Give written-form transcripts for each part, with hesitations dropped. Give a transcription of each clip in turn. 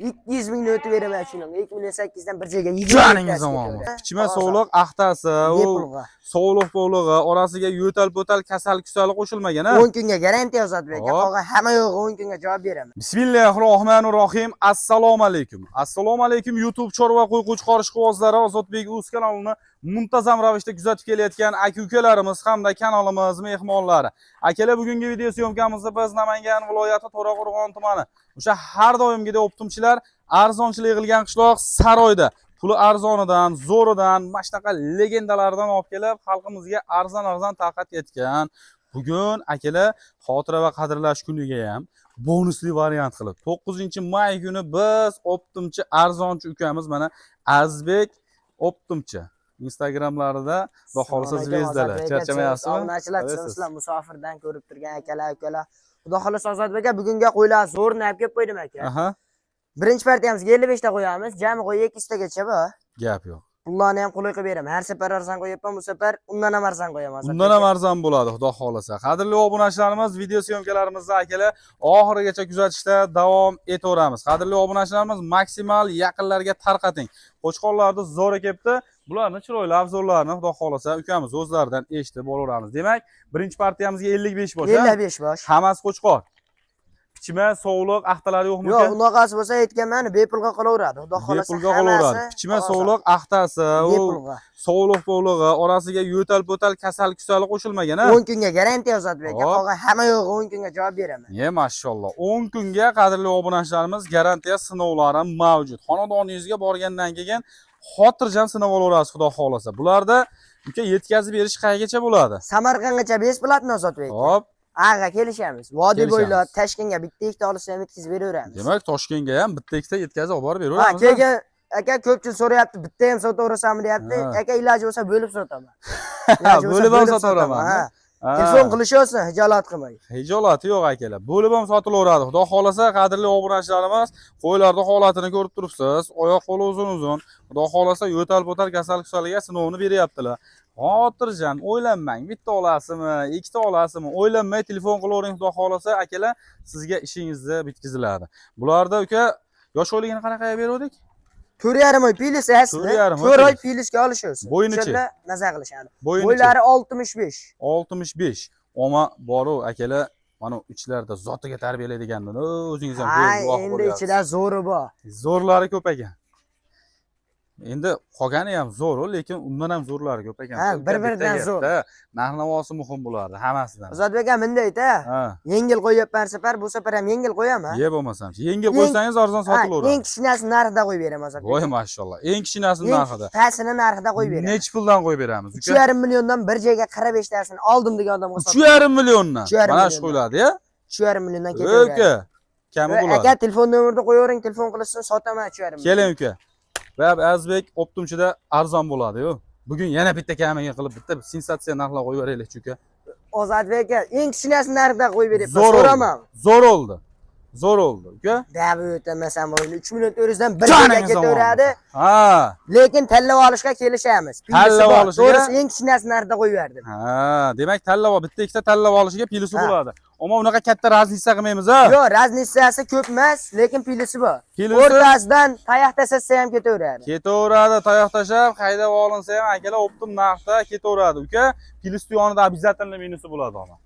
200 mingni o'tib beraman shunga. 2 million 800 dan bir joyga 20 Joningiz omon. Kichma sog'liq axtasi, u sog'liq bo'lig'i, orasiga yo'tal-po'tal kasal-kusali qo'shilmagan a. 10 kunga garantiya Ozodbek. Qolgan hamma yo'q 10 kunga javob beraman. Bismillahirrohmanirrohim. Assalomu alaykum. Assalomu alaykum YouTube chorva qo'y qo'chqor ishqibozlari, Ozodbek Uz kanalini muntazam ravishda kuzatib kelayotgan aka-ukalarimiz hamda kanalimiz mehmonlari. Akalar, bugungi video syomkamizda biz Namangan viloyati To'raqo'rg'on tumani o'sha har doimgidek optimchilar arzonchilik qilgan qishloq Saroyda puli arzonidan, zo'ridan, mana shunaqa legendalardan olib kelib, xalqimizga arzon taqdim etgan. Bugun akalar xotira va qadrlash kuniga ham bonusli variant qilib 9-may kuni biz optimchi arzonchi ukamiz mana Azizbek optimchi Instagramlarida va xolisa zvezdalar charchamayapsizmi? Obunachilar sizlar musofirdan ko'rib turgan akalar. Xudo xolisa Ozodbek aka bugunga qo'ylar zo'rni olib kelib qo'ydim aka. Aha. Birinchi partiyamizga 55 ta qo'yamiz. Jami qo'y 200 tagacha bu. Gap yo'q. Pullarni ham qulay qilib beraman. Har safar arzon qo'yapman, bu safar undan ham arzon qo'yaman. Undan ham arzon bo'ladi, xudo xolisa. Qadrli obunachilarimiz, video syomkalarimizni akalar oxirigacha kuzatishda davom etaveramiz. Qadrli obunachilarimiz, maksimal yaqinlarga tarqating. Qo'chqorlarni zo'r kelibdi. Bularni chiroyli avzorlarni xudo xolisa ukamiz o'zlaridan eshitib olaveramiz. Demak, birinchi partiyamizga 55 bosh. 55 bosh. Hammasi qo'chqor. Pichma, sog'liq, axtalari yo'qmi? Yo'q, unaqasi bo'lsa aytganman, bepulga qolaveradi. Xudo xolisa. Bepulga qolaveradi. Pichma, sog'liq, axtasi, u sog'liq bo'lig'i, orasiga yo'tal-po'tal kasal-kusali qo'shilmagan a. 10 kunga garantiya Ozodbek. Qolgan hamma yo'q 10 kunga javob beraman. Mashalloh. 10 kunga qadrli obunachilarimiz garantiya sinovlari mavjud. Xonadoningizga borgandan keyin xotirjam sinab olaverasiz, xudo xolisa. Bularda uka yetkazib berish qaygacha bo'ladi? Samarqandgacha besplatno Ozodbek. Hop. Ag'a kelishamiz. Vodiy bo'ylab Toshkentga bitta ikkita olsa ham yetkazib beraveramiz. Demak, Toshkentga ham bitta ikkita yetkazib olib borib beraveramiz. Keyin aka ko'pchilik so'rayapti, bitta ham sotaverasizmi deyapti. Aka iloji bo'lsa bo'lib sotaman. Bo'lib ham sotaveraman. Telefon qilishyapsiz, hijolat qilmang. Hijolati yo'q akalar. Bo'lib ham sotilaveradi. Xudo xolasa, qadrli obunachilarimiz, qo'ylarning holatini ko'rib turibsiz. Oyoq qo'li uzun-uzun. Xudo xolasa, yo'tal-po'tal kasal-kusaliga sinovini beryaptilar. Xotirjam, o'ylanmang. Bitta olasizmi, ikkita olasizmi? O'ylanmay telefon qilavering, xudo xolasa, akalar sizga ishingizni bitkaziladi. Bularda uka yosh oyligini qanaqa berdik? 4,5 oy pilis asli. 4 oy pilisga olishyapsiz. Bo'yinichi nazar qilishadi. Bo'ylari Bo'ylari 65. 65. Oma boru akalar, mana ichlarida zotiga tarbiyalaydigandan o'zingiz ham ko'rib guvoh bo'lyapsiz. Endi ichida zo'ri bor. Zo'rlari ko'p ekan. Endi qolgani ham zo'r, lekin undan ham zo'rlari ko'p ekan. Bir-biridan zo'r. Narx-navosi muhim bo'ladi hammasidan. Ozodbek aka mendayda, yengil qo'yapman safar, bu safar ham yengil qo'yaman. Bo'lmasam, yengil qo'ysangiz arzon sotilaveradi. Eng kichkinasi narxida qo'yib beraman Ozodbek. Voy mashalloh. Eng kichkinasi narxida. Tasini narxida qo'yib beraman. Necha puldan qo'yib beramiz? 3,5 milliondan bir joyga 45 tasini oldim degan odamga sotaman. 3,5 milliondan. Mana shu qo'yiladi-ya. 3,5 milliondan ketaveradi. Aka, kami bo'ladi. Aka telefon nomerini qo'yavering, telefon qilishsin, sotaman 3,5 million. Keling uka. Va Azizbek optimchida arzon bo'ladi-yu. Bugun yana bitta kamiga qilib bitta sensatsiya narxlar qo'yib beraylik uka. Ozodbek aka, eng kichkinasi narxida qo'yib beryapman. So'raman. Zo'r oldi. Zo'r oldi, uka. Dabi o'tamasam o'yini 3 million 400 dan bir joyga ketaveradi. Lekin tanlab olishga kelishamiz. Tanlab olishga to'g'risi eng kichkinasi narxida qo'yib berdim. Demak tanlab bitta ikkita tanlab olishiga pilisi bo'ladi. Ammo unaqa katta raznitsa qilmaymiz a? Yo'q, raznitsasi ko'p emas, lekin pilisi bor. O'rtasidan tayoq tashlasa ham ketaveradi. Ketaveradi, tayoq tashlab, haydab olinsa ham akalar optim narxda ketaveradi, uka. Pilis yonida обязательно minusi bo'ladi ama.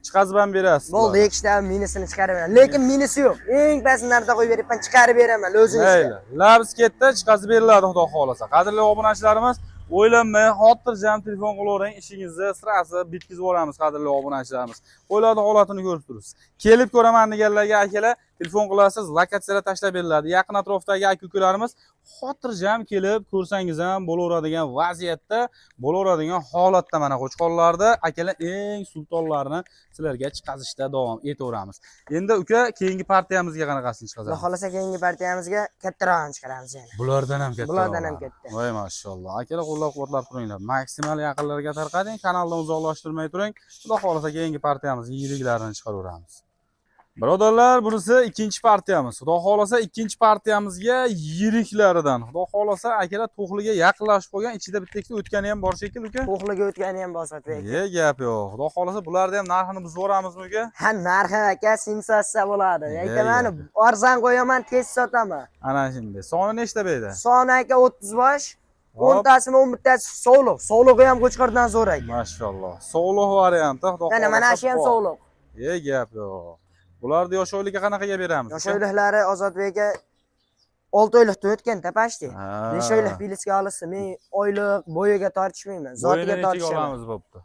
Chiqazib ham berasiz. Bo'ldi, ikkita minusini chiqarib beraman. Lekin minusi yo'q. Eng past narxda qo'yib beribman, chiqarib beraman o'zingizga. Labs ketdi, chiqazib beriladi, xudo xolasa. Qadrli obunachilarimiz, o'ylanmay, xotirjam telefon qilavering, ishingizni sirasi bitkazib olamiz, qadrli obunachilarimiz. Qo'ylarning holatini ko'rib turibsiz. Kelib ko'raman deganlarga akalar telefon qilasiz, lokatsiyalar tashlab beriladi. Yaqin atrofdagi aka-ukalarimiz xotirjam kelib ko'rsangiz ham bo'laveradigan vaziyatda, bo'laveradigan holatda mana Qo'chqorlarda akalar eng sultonlarini sizlarga chiqazishda davom etaveramiz. Endi uka, keyingi partiyamizga qanaqasini chiqazamiz? Xudo xolasa keyingi partiyamizga kattarog'ini chiqaramiz yana. Bulardan ham katta. Bulardan ham katta. Voy mashalloh. Akalar qo'llab-quvvatlab turinglar. Maksimal yaqinlarga tarqating, kanaldan uzoqlashtirmay turing. Xudo xolasa keyingi partiyamizning yiriklarini chiqaraveramiz. Birodarlar, bunisi ikkinchi partiyamiz. Xudo xolasa ikkinchi partiyamizga yiriklaridan. Xudo xolasa akalar to'xliga yaqinlashib qolgan, ichida bitta ikkita o'tgani ham bor shekilli uka. To'xliga o'tgani ham bosat aka. Gap yo'q. Xudo xolasa bularni ham narxini buzib yuboramizmi uka? Ha, narxi aka sensatsiya bo'ladi. Aka meni gap. arzon qo'yaman, tez sotaman. Ana shunday. Soni nechta beyda? Soni aka 30 bosh. Hop. 10tasini 11tasi sog'liq. Sog'lig'i ham qo'chqordan zo'r aka. Mashalloh. Sog'liq varianti. Xudo xolasa. Mana shu ham sog'liq. Gap yo'q. Bularni yosh oylikka qanaqaga beramiz? Yosh oyliklari Ozodbekka 6 oylikda o'tgan tapashdi. 5 oylik bilisga olsa, men oylik bo'yiga tortishmayman. Zotiga tortishaman. bo'pti.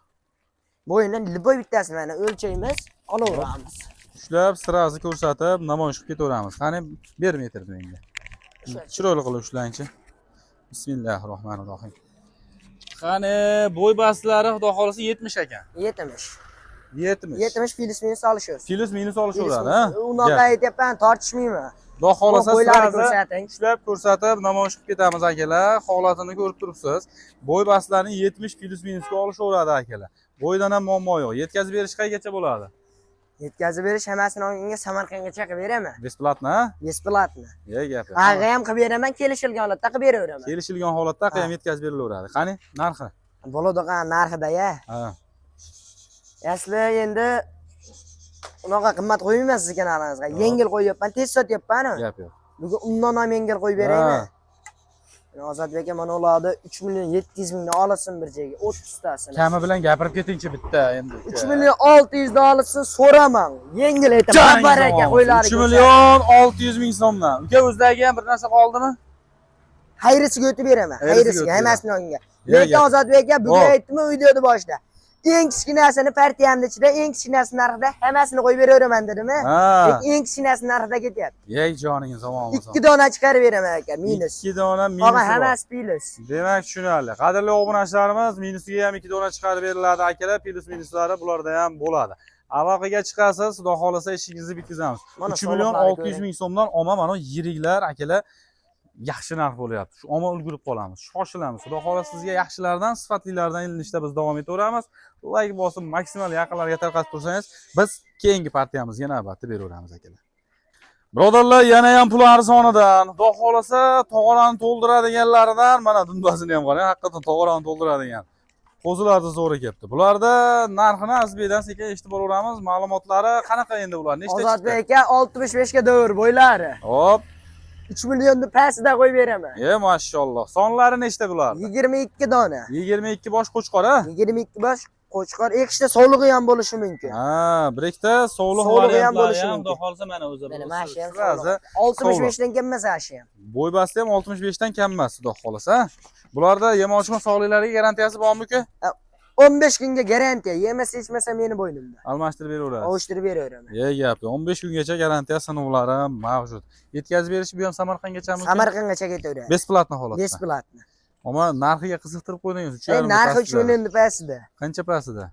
Bo'yidan liboy bittasi mana o'lchaymiz, olaveramiz. Ushlab, sirasi ko'rsatib, namoyish qilib ketaveramiz. Qani, 1 metr menga. Chiroyli qilib ushlangchi. Bismillahirrohmanirrohim. Qani, bo'y bastlari xudo xolasa 70 ekan. 70. 70. 70 filis minus olishamiz. Filis minus olishaveradi, ha? Unaqa aytyapman, tortishmayman. Xudo xolasa bo'ylarni sirasi ko'rsating. ushlab ko'rsatib, namoyish qilib ketamiz akalar. Holatini ko'rib turibsiz. Bo'y bastlarni 70 filis minusga olishaveradi akalar. Bo'ydan ham muammo yo'q. Yetkazib berish qaygacha bo'ladi? Yetkazib berish hammasini olganga Samarqandgacha qilib beraman. Besplatno, ha? Besplatno. Gap yo'q. Ag'a ham qilib beraman, kelishilgan holatda qilib beraveraman. Kelishilgan holatda ham yetkazib berilaveradi. Qani, narxi? Bo'ladigan narxida-ya. Ha. Asli endi unaqa qimmat qo'ymayman siz kanalingizga. Yengil qo'yapman, tez sotyapman. Gap yo'q. Bugun undan ham yengil qo'yib beraymi? Ozodbek aka mana ularni 3 million 700 mingdan olsin bir joyga 30 tasini. Kami bilan gapirib ketingchi bitta endi. 3 million 600 dan olsin so'raman. Yengil aytaman. Baraka qo'ylari. 3 million 600 ming so'mdan. Uka o'zdagi ham bir narsa qoldimi? Hayrisiga o'tib beraman. Hayrisiga hammasini olganga. Lekin Ozodbek aka bugun aytdim videoda boshida. Eng kichkinasini partiyamning ichida eng kichkinasi narxida hammasini qo'yib beraveraman dedimi? Lekin eng kichkinasi narxida ketyapti. Yey joningiz omon bo'lsin. 2 dona chiqarib beraman aka, minus. 2 dona minus. Ammo hammasi plus. Demak, tushunarli. Qadrli obunachilarimiz, minusiga ham 2 dona chiqarib beriladi akalar, plus minuslari bularda ham bo'ladi. Aloqaga chiqasiz, xudo xolasa ishingizni bitkazamiz. 3 million 600 ming so'mdan omma mana yiriklar akalar yaxshi narx bo'lyapti. Shu omma ulgurib qolamiz. Shoshilamiz. Xudo xolasa sizga yaxshilardan, sifatlilardan ilinishda biz davom etaveramiz. Like bosib, maksimal yaqinlarga tarqatib tursangiz, biz keyingi partiyamizga navbatda beraveramiz akalar. Birodarlar, yana ham pul arzonidan, xudo xolasa tog'orani to'ldiradiganlaridan, mana dundasini ham qarang, haqiqatan tog'orani to'ldiradigan. Qo'zilarni zo'ri kelibdi. Bularda narxini azbeydan sekin eshitib boraveramiz. Ma'lumotlari qanaqa endi bular? Nechta chiqdi? Ozodbek aka 65 ga davr bo'ylari. Hop. 3 millionni pastida qo'yib beraman. Mashalloh. Sonlari nechta bular? 22 dona. 22 bosh qo'chqor, ha? 22 bosh qo'chqor, ikkita sog'lig'i ham bo'lishi mumkin. Ha, bir ikkita sog'liq Sog'lig'i ham variantlari bo'lishi ham mumkin. xudo xolsa mana o'zi. Mana mashi ham sog'liq. 65 dan kam emas ashi ham. Bo'y basti ham 65 dan kam emas, xudo xolasa. Bularda yem-ochma sog'liqlariga garantiyasi bormi-ku? 15 kunga garantiya, yemasa ichmasa meni bo'ynimda. Almashtirib beraveradi. Almashtirib beraveraman. Gap yo'q. 15 kungacha garantiya sinovlari mavjud. Yetkazib berish bu ham Samarqandgachami? Samarqandgacha ketaveradi. Besplatno holatda. Besplatno. Ammo narxiga qiziqtirib qo'ydingiz. Narxi 3 milliondan pastida. Qancha pastida?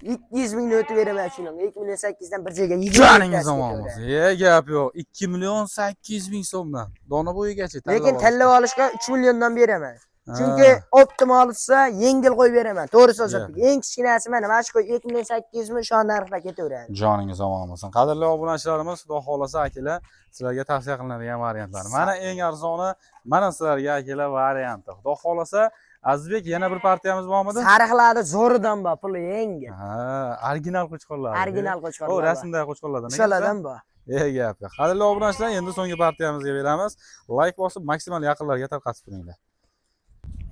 200 mingni o'tib beraman shuning. 2 million 800 dan bir joyga 20 joningiz omon bo'lsin. Gap yo'q. 2 million 800 ming so'mdan. Dona bo'yigacha tanlab lekin tanlab olishga 3 milliondan beraman. Chunki optimal olsa yengil qo'yib beraman. To'g'ri so'zlabdik. Eng kichkinasi mana mana shu 2 million 800 ming shu narxda ketaveradi. Joningiz omon bo'lsin. Qadrli obunachilarimiz, xudo xolasa akalar, sizlarga tavsiya qilinadigan variantlar. Mana eng arzoni, mana sizlarga akalar varianti. Xudo xolasa Azizbek, yana bir partiyamiz bormidi? Sariqlarni zo'ridan bor, puli yengil. Ha, original qo'chqorlar. Original qo'chqorlar. O, rasmdagi qo'chqorlardan. Shulardan bor. Gap. Qadrli obunachilar, endi so'nggi partiyamizga beramiz. Like bosib, maksimal yaqinlarga tarqatib turinglar.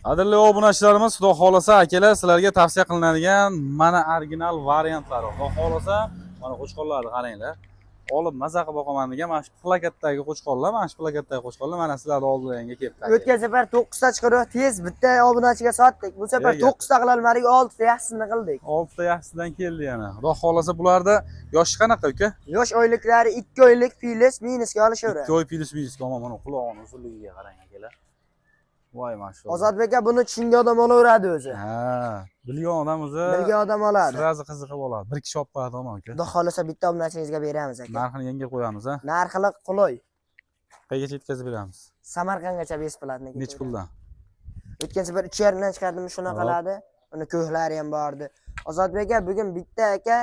Qadrli obunachilarimiz, xudo xolasa akalar, sizlarga tavsiya qilinadigan mana original variantlari. Xudo xolasa, mana qo'chqorlarni qaranglar. Olib maza qilib boqaman degan mana shu plakatdagi qo'chqorlar, mana shu plakatdagi qo'chqorlar mana sizlarning oldingizga kelibdi. O'tgan safar 9 ta chiqarib, tez bitta obunachiga sotdik. Bu safar 9 ta qila olmadik, 6 ta yaxshisini qildik. 6 ta yaxshisidan keldi yana. Xudo xolasa bularda yoshi qanaqa uka? Yosh oyliklari 2 oylik plus minusga olishaveradi. 2 oy plus minusga, mana qulog'ining uzunligiga qarang akalar. Voy mashallah. Ozodbek aka buni tushungan odam olaveradi o'zi. Ha, bilgan odam o'zi. Bilgan odam oladi. Sirazi qiziqib oladi. Bir kishi olib qo'yadi aka. Xudo xolasa bitta obunachingizga beramiz aka. Narxini yengil qo'yamiz, ha. Narxi qulay. Qaygacha yetkazib beramiz? Samarqandgacha besplatni. Nech puldan? O'tgan safar 3,5 dan chiqardim, shunaqaladi. Uni ko'hlari ham bordi. Ozodbek aka bugun bitta aka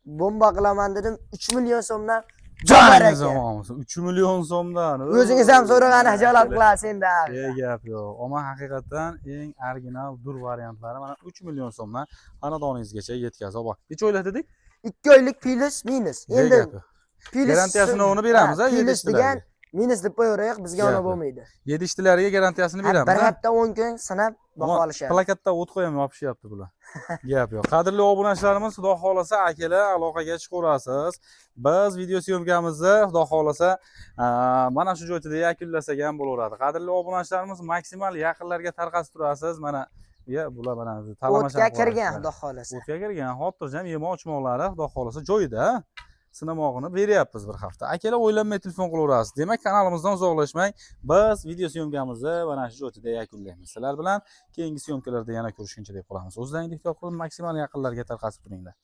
bomba qilaman dedim 3 million so'mdan Joningiz aka. omon. 3 million so'mdan. O'zingiz ham so'ragani xijolat qilasiz endi abi. Gap yo'q. Ammo haqiqatan eng original dur variantlari mana 3 million so'mdan xonadoningizgacha yetkazib olib. Necha oylik dedik? 2 oylik plus minus. Endi plus garantiyasini uni beramiz, ha, plus degan 7 minus deb qo'yaveraylik, bizga ona bo'lmaydi. 7 ishchilariga garantiyasini beramiz. Bir hafta 10 kun sinab baho olishadi. Plakatda o't qo'yib yopishyapti bular. Gap yo'q. Qadrli obunachilarimiz, xudo xolasa akalar aloqaga chiqaverasiz. Biz video syomkamizni xudo xolasa mana shu joyda yakunlasak ham bo'laveradi. Qadrli obunachilarimiz, maksimal yaqinlarga tarqatib turasiz. Mana bular mana talamashan. O'tga kirgan xudo xolasa. O'tga kirgan, xotirjam yemoq-ichmoqlari xudo xolasa joyida. Sinamog'ini beryapmiz bir hafta. Akalar o'ylanmay telefon qilaverasiz. Demak, kanalimizdan uzoqlashmang. Biz video syomkamizni mana shu joyda yakunlaymiz. Sizlar bilan keyingi syomkalarda yana ko'rishguncha deb qolamiz. O'zlaringizni ehtiyot qilib, maksimal yaqinlarga tarqatib turinglar.